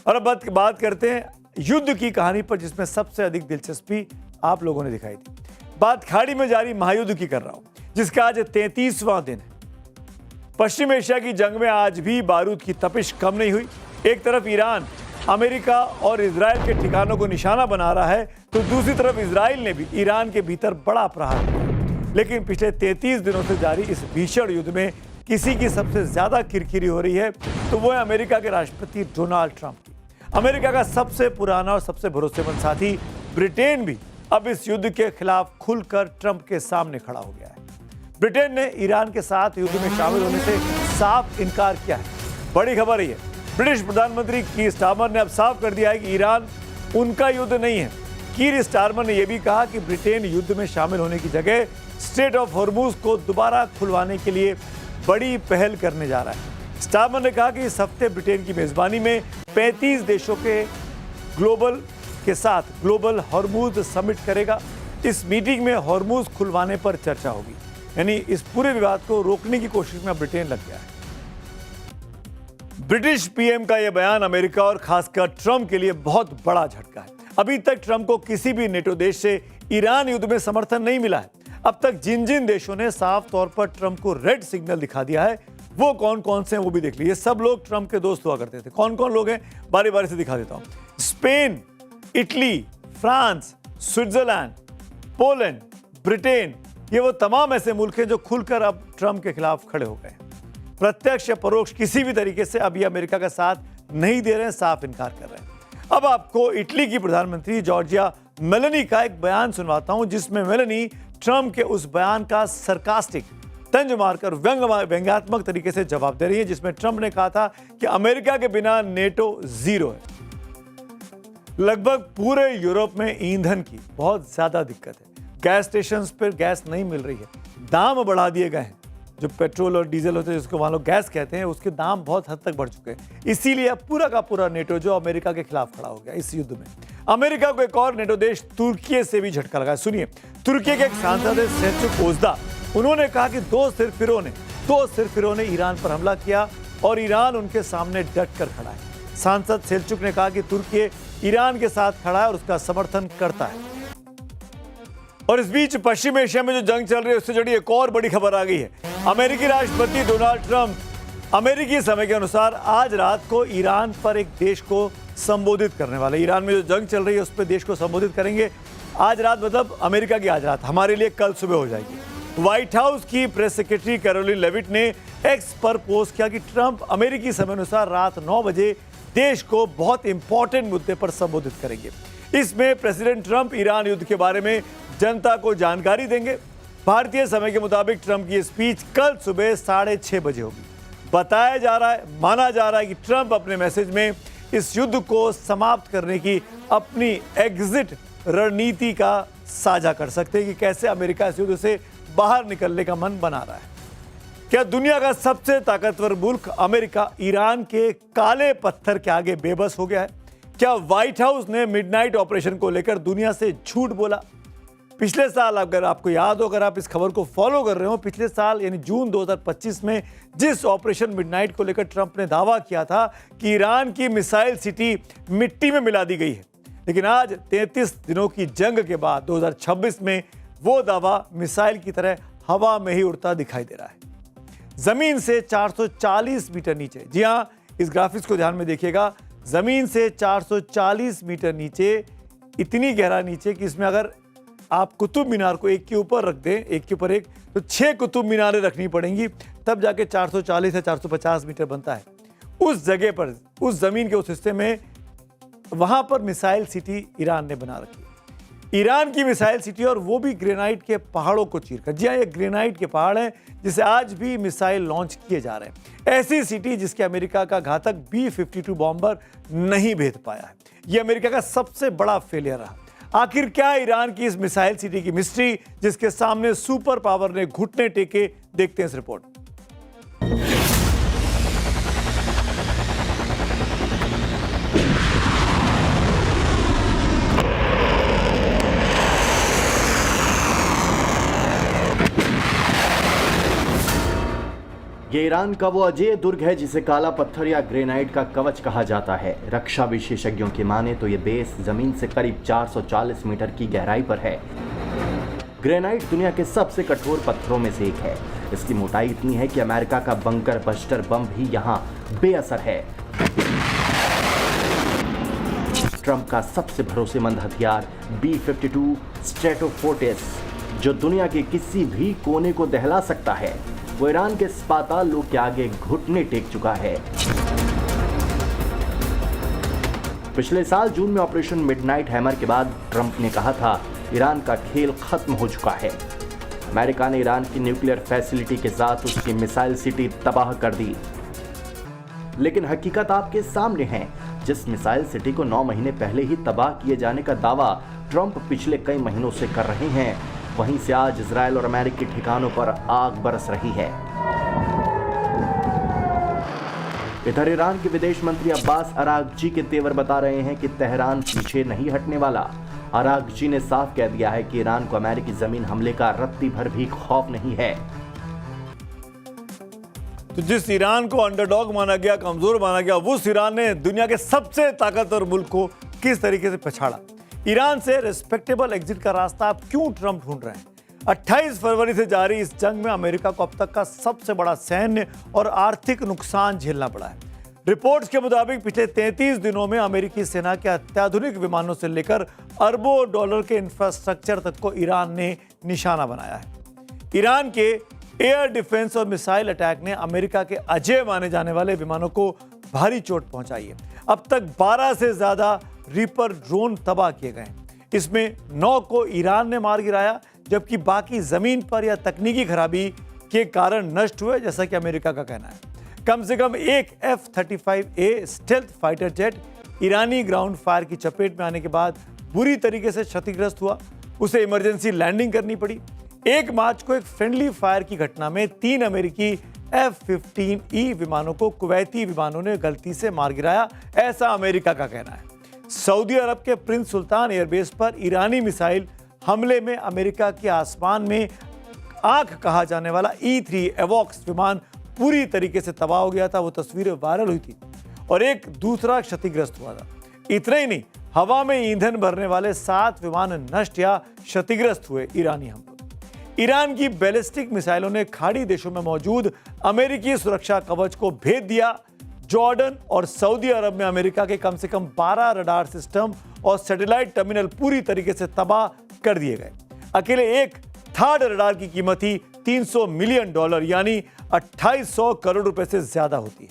और अब बात करते हैं युद्ध की कहानी पर, जिसमें सबसे अधिक दिलचस्पी आप लोगों ने दिखाई थी। बात खाड़ी में जारी महायुद्ध की कर रहा हूं, जिसका आज 33वां दिन है। पश्चिम एशिया की जंग में आज भी बारूद की तपिश कम नहीं हुई। एक तरफ ईरान अमेरिका और इजराइल के ठिकानों को निशाना बना रहा है, तो दूसरी तरफ इजराइल ने भी ईरान के भीतर बड़ा प्रहार किया। लेकिन पिछले 33 दिनों से जारी इस भीषण युद्ध में किसी की सबसे ज्यादा किरकिरी हो रही है, तो वो है अमेरिका के राष्ट्रपति डोनाल्ड ट्रंप की। अमेरिका का सबसे पुराना और सबसे भरोसेमंद साथी ब्रिटेन भी अब इस युद्ध के खिलाफ खुलकर ट्रंप के सामने खड़ा हो गया है। ब्रिटेन ने ईरान के साथ युद्ध में शामिल होने से साफ इनकार किया है। बड़ी खबर है, ब्रिटिश प्रधानमंत्री कीर स्टारमर ने अब साफ कर दिया है कि ईरान उनका युद्ध नहीं है। कीर स्टारमर ने यह भी कहा कि ब्रिटेन युद्ध में शामिल होने की जगह स्ट्रेट ऑफ हॉर्मुज को दोबारा खुलवाने के लिए बड़ी पहल करने जा रहा है। स्टारमर ने कहा कि इस हफ्ते ब्रिटेन की मेजबानी में 35 देशों के साथ ग्लोबल हॉर्मुज समिट करेगा। इस मीटिंग में हॉर्मुज खुलवाने पर चर्चा होगी। यानी इस पूरे विवाद को रोकने की कोशिश में ब्रिटेन लग गया है। ब्रिटिश पीएम का यह बयान अमेरिका और खासकर ट्रंप के लिए बहुत बड़ा झटका है। अभी तक ट्रंप को किसी भी नेटो देश से ईरान युद्ध में समर्थन नहीं मिला है। अब तक जिन जिन देशों ने साफ तौर पर ट्रंप को रेड सिग्नल दिखा दिया है, वो कौन कौन से हैं वो भी देख लीजिए। सब लोग ट्रंप के दोस्त हुआ करते थे। कौन कौन लोग हैं बारी बारी से दिखा देता हूं। Spain, Italy, France, Switzerland, Poland, Britain, ये वो तमाम ऐसे मुल्क हैं जो खुलकर अब ट्रंप के खिलाफ खड़े हो गए। प्रत्यक्ष या परोक्ष किसी भी तरीके से अब ये अमेरिका का साथ नहीं दे रहे हैं, साफ इनकार कर रहे हैं। अब आपको इटली की प्रधानमंत्री जॉर्जिया मेलोनी का एक बयान सुनवाता हूं, जिसमें मेलोनी ट्रंप के उस बयान का सरकास्टिक तंज मारकर व्यंग्यात्मक तरीके से जवाब दे रही है, जिसमें ट्रंप ने कहा था कि अमेरिका के बिना नेटो जीरो है। लगभग पूरे यूरोप में ईंधन की बहुत ज्यादा दिक्कत है। गैस स्टेशंस पर गैस नहीं मिल रही है, दाम बढ़ा दिए गए हैं। जो पेट्रोल और डीजल होते हैं, जिसको मान लो गैस कहते हैं, उसके दाम बहुत हद तक बढ़ चुके हैं। इसीलिए अब पूरा का पूरा नेटो जो अमेरिका के खिलाफ खड़ा हो गया इस युद्ध में। अमेरिका को एक और नेटो देश तुर्की से भी झटका लगा। सुनिए, तुर्की के एक सांसद है सेल्चुक ओजदा, उन्होंने कहा कि दो सिरफिरों ने ईरान पर हमला किया और ईरान उनके सामने डट कर खड़ा है। सांसद सेल्चुक ने कहा कि तुर्की ईरान के साथ खड़ा है और उसका समर्थन करता है। और इस बीच पश्चिम एशिया में जो जंग चल रही है, उससे जुड़ी एक और बड़ी खबर आ गई है। अमेरिकी राष्ट्रपति डोनाल्ड ट्रंप अमेरिकी समय के अनुसार आज रात को ईरान पर एक देश को संबोधित करने वाले। ईरान में जो जंग चल रही है उस पर देश को संबोधित करेंगे आज रात, मतलब अमेरिका की आज रात, हमारे लिए कल सुबह हो जाएगी। व्हाइट हाउस की प्रेस सेक्रेटरी कैरोलिन लेविट ने एक्स पर पोस्ट किया कि ट्रंप अमेरिकी समय अनुसार रात 9 बजे देश को बहुत इंपॉर्टेंट मुद्दे पर संबोधित करेंगे। इसमें प्रेसिडेंट ट्रंप ईरान युद्ध के बारे में जनता को जानकारी देंगे। भारतीय समय के मुताबिक ट्रंप की स्पीच कल सुबह 6:30 बजे होगी। बताया जा रहा है, माना जा रहा है कि ट्रंप अपने मैसेज में इस युद्ध को समाप्त करने की अपनी एग्जिट रणनीति का साझा कर सकते हैं कि कैसे अमेरिका इस युद्ध से बाहर निकलने का मन बना रहा है। क्या दुनिया का सबसे ताकतवर मुल्क अमेरिका ईरान के काले पत्थर के आगे बेबस हो गया है? क्या व्हाइट हाउस ने मिडनाइट ऑपरेशन को लेकर दुनिया से झूठ बोला? पिछले साल, अगर आपको याद हो, अगर आप इस खबर को फॉलो कर रहे हो, पिछले साल यानी जून 2025 में जिस ऑपरेशन मिडनाइट को लेकर ट्रंप ने दावा किया था कि ईरान की मिसाइल सिटी मिट्टी में मिला दी गई है, लेकिन आज 33 दिनों की जंग के बाद 2026 में वो दावा मिसाइल की तरह हवा में ही उड़ता दिखाई दे रहा है। जमीन से 440 मीटर नीचे, जी हां, इस ग्राफिक्स को ध्यान में देखिएगा, जमीन से 440 मीटर नीचे, इतनी गहरा नीचे कि इसमें अगर आप कुतुब मीनार को एक के ऊपर रख दें, एक के ऊपर एक, तो 6 कुतुब मीनारें रखनी पड़ेंगी, तब जाके 440 से 450 मीटर बनता है। उस जगह पर, उस जमीन के उस हिस्से में, वहां पर मिसाइल सिटी ईरान ने बना रखी है। ईरान की मिसाइल सिटी, और वो भी ग्रेनाइट के पहाड़ों को चीरकर। जी हाँ, ये ग्रेनाइट के पहाड़ हैं जिसे आज भी मिसाइल लॉन्च किए जा रहे हैं। ऐसी सिटी जिसके अमेरिका का घातक B-52 बॉम्बर नहीं भेद पाया है। ये अमेरिका का सबसे बड़ा फेलियर रहा। आखिर क्या ईरान की इस मिसाइल सिटी की मिस्ट्री, जिसके सामने सुपर पावर ने घुटने टेके? देखते हैं इस रिपोर्ट। ये ईरान का वो अजेय दुर्ग है जिसे काला पत्थर या ग्रेनाइट का कवच कहा जाता है। रक्षा विशेषज्ञों की माने तो ये बेस जमीन से करीब 440 मीटर की गहराई पर है। ग्रेनाइट दुनिया के सबसे कठोर पत्थरों में से एक है। इसकी मोटाई इतनी है कि अमेरिका का बंकर बस्टर बम भी यहाँ बेअसर है। ट्रंप का सबसे भरोसेमंद हथियार B-52 स्ट्रेटोफोर्टिस, जो दुनिया के किसी भी कोने को दहला सकता है, वो ईरान के इस पाताल लोक के आगे घुटने टेक चुका है। पिछले साल जून में ऑपरेशन मिडनाइट हैमर के बाद ट्रंप ने कहा था ईरान का खेल खत्म हो चुका है। अमेरिका ने ईरान की न्यूक्लियर फैसिलिटी के साथ उसकी मिसाइल सिटी तबाह कर दी। लेकिन हकीकत आपके सामने है। जिस मिसाइल सिटी को 9 महीने पहले ही तबाह किए जाने का दावा ट्रंप पिछले कई महीनों से कर रहे हैं, वहीं से आज इजराइल और अमेरिकी ठिकानों पर आग बरस रही है। इधर ईरान के विदेश मंत्री अब्बास अरागची के तेवर बता रहे हैं कि तेहरान पीछे नहीं हटने वाला। अरागची ने साफ कह दिया है कि ईरान को अमेरिकी जमीन हमले का रत्ती भर भी खौफ नहीं है। तो जिस ईरान को अंडरडॉग माना गया, कमजोर माना गया, उस ईरान ने दुनिया के सबसे ताकतवर मुल्क को किस तरीके से पछाड़ा। ईरान से रिस्पेक्टेबल एग्जिट का रास्ता अब क्यों ट्रंप ढूंढ रहे हैं। 28 फरवरी से जारी इस जंग में अमेरिका को अब तक का सबसे बड़ा सैन्य और आर्थिक नुकसान झेलना पड़ा है। रिपोर्ट्स के मुताबिक पिछले 33 दिनों में अमेरिकी सेना के अत्याधुनिक विमानों से लेकर अरबों डॉलर के इंफ्रास्ट्रक्चर तक को ईरान ने निशाना बनाया है। ईरान के एयर डिफेंस और मिसाइल अटैक ने अमेरिका के अजेय माने जाने वाले विमानों को भारी चोट पहुंचाई है। अब तक 12 से ज्यादा रीपर ड्रोन तबाह किए गए। इसमें 9 को ईरान ने मार गिराया, जबकि बाकी जमीन पर या तकनीकी खराबी के कारण नष्ट हुए, जैसा कि अमेरिका का कहना है। कम से कम एक F-35A स्टेल्थ फाइटर जेट ईरानी ग्राउंड फायर की चपेट में आने के बाद बुरी तरीके से क्षतिग्रस्त हुआ। उसे इमरजेंसी लैंडिंग करनी पड़ी। 1 मार्च को एक फ्रेंडली फायर की घटना में 3 अमेरिकी F-15E विमानों को कुवैती विमानों ने गलती से मार गिराया, ऐसा अमेरिका का कहना है। सऊदी अरब के प्रिंस सुल्तान एयरबेस पर ईरानी मिसाइल हमले में अमेरिका के आसमान में आंख कहा जाने वाला E-3 एवॉक्स विमान पूरी तरीके से तबाह हो गया था। वो तस्वीरें वायरल हुई थी और एक दूसरा क्षतिग्रस्त हुआ था। इतना ही नहीं, हवा में ईंधन भरने वाले 7 विमान नष्ट या क्षतिग्रस्त हुए ईरानी हमलों। ईरान की बैलिस्टिक मिसाइलों ने खाड़ी देशों में मौजूद अमेरिकी सुरक्षा कवच को भेद दिया। जॉर्डन और सऊदी अरब में अमेरिका के कम से कम 12 रडार सिस्टम और सैटेलाइट टर्मिनल पूरी तरीके से तबाह कर दिए गए। अकेले एक थर्ड रडार की कीमत ही $300 मिलियन यानी 2800 करोड़ रुपए से ज्यादा होती है।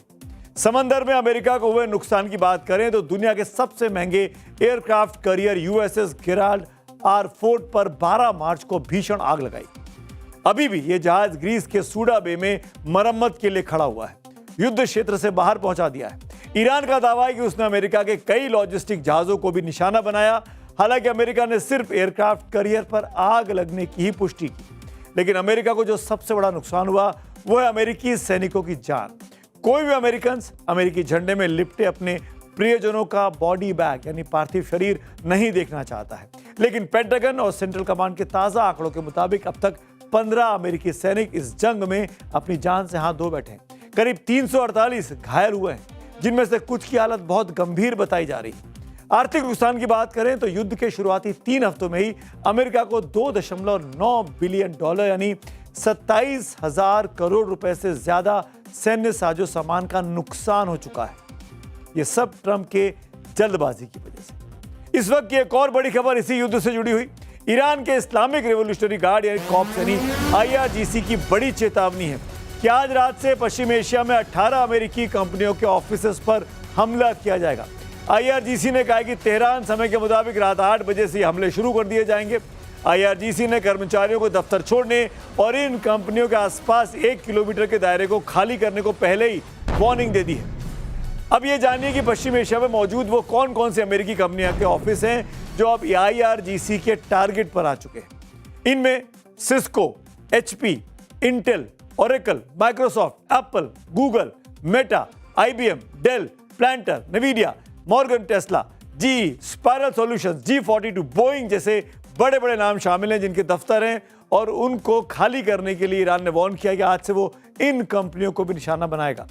समंदर में अमेरिका को हुए नुकसान की बात करें तो दुनिया के सबसे महंगे aircraft carrier USS Gerald R fort पर 12 मार्च को भीषण आग लगाई। अभी भी यह जहाज ग्रीस के सूडा बे में मरम्मत के लिए खड़ा हुआ है। युद्ध क्षेत्र से बाहर पहुंचा दिया है। ईरान का दावा है कि उसने अमेरिका के कई लॉजिस्टिक जहाजों को भी निशाना बनाया। हालांकि अमेरिका ने सिर्फ एयरक्राफ्ट कैरियर पर आग लगने की ही पुष्टि की, लेकिन अमेरिका को जो सबसे बड़ा नुकसान हुआ वो है अमेरिकी सैनिकों की जान। कोई भी अमेरिकन अमेरिकी झंडे में लिपटे अपने प्रियजनों का बॉडी बैग यानी पार्थिव शरीर नहीं देखना चाहता है। लेकिन पेंटागन और सेंट्रल कमांड के ताजा आंकड़ों के मुताबिक अब तक 15 अमेरिकी सैनिक इस जंग में अपनी जान से हाथ धो बैठे हैं। करीब 348 घायल हुए हैं, जिनमें से कुछ की हालत बहुत गंभीर बताई जा रही है। आर्थिक नुकसान की बात करें तो युद्ध के शुरुआती 3 हफ्तों में ही अमेरिका को $2.9 बिलियन यानी 27,000 करोड़ रुपए से ज्यादा सैन्य साजो सामान का नुकसान हो चुका है। यह सब ट्रंप के जल्दबाजी की वजह से। इस वक्त की एक और बड़ी खबर इसी युद्ध से जुड़ी हुई। ईरान के इस्लामिक रेवोल्यूशनरी गार्ड यानी कॉप्स यानी IRGC की बड़ी चेतावनी है कि आज रात से पश्चिम एशिया में 18 अमेरिकी कंपनियों के ऑफिसेस पर हमला किया जाएगा। IRGC ने कहा कि तेहरान समय के मुताबिक रात 8 बजे से हमले शुरू कर दिए जाएंगे। IRGC ने कर्मचारियों को दफ्तर छोड़ने और इन कंपनियों के आसपास 1 किलोमीटर के दायरे को खाली करने को पहले ही वार्निंग दे दी है। अब ये जानिए कि पश्चिम एशिया में मौजूद वो कौन कौन सी अमेरिकी कंपनियों के ऑफिस हैं जो अब IRGC के टारगेट पर आ चुके हैं। इनमें Cisco, HP, Intel, Oracle, Microsoft, Apple, Google, Meta, IBM, Dell, Palantir, Nvidia, Morgan Tesla, GE, Spiral Solutions, G42, Boeing जैसे बड़े बड़े नाम शामिल हैं जिनके दफ्तर हैं और उनको खाली करने के लिए ईरान ने वार्न किया कि आज से वो इन कंपनियों को भी निशाना बनाएगा।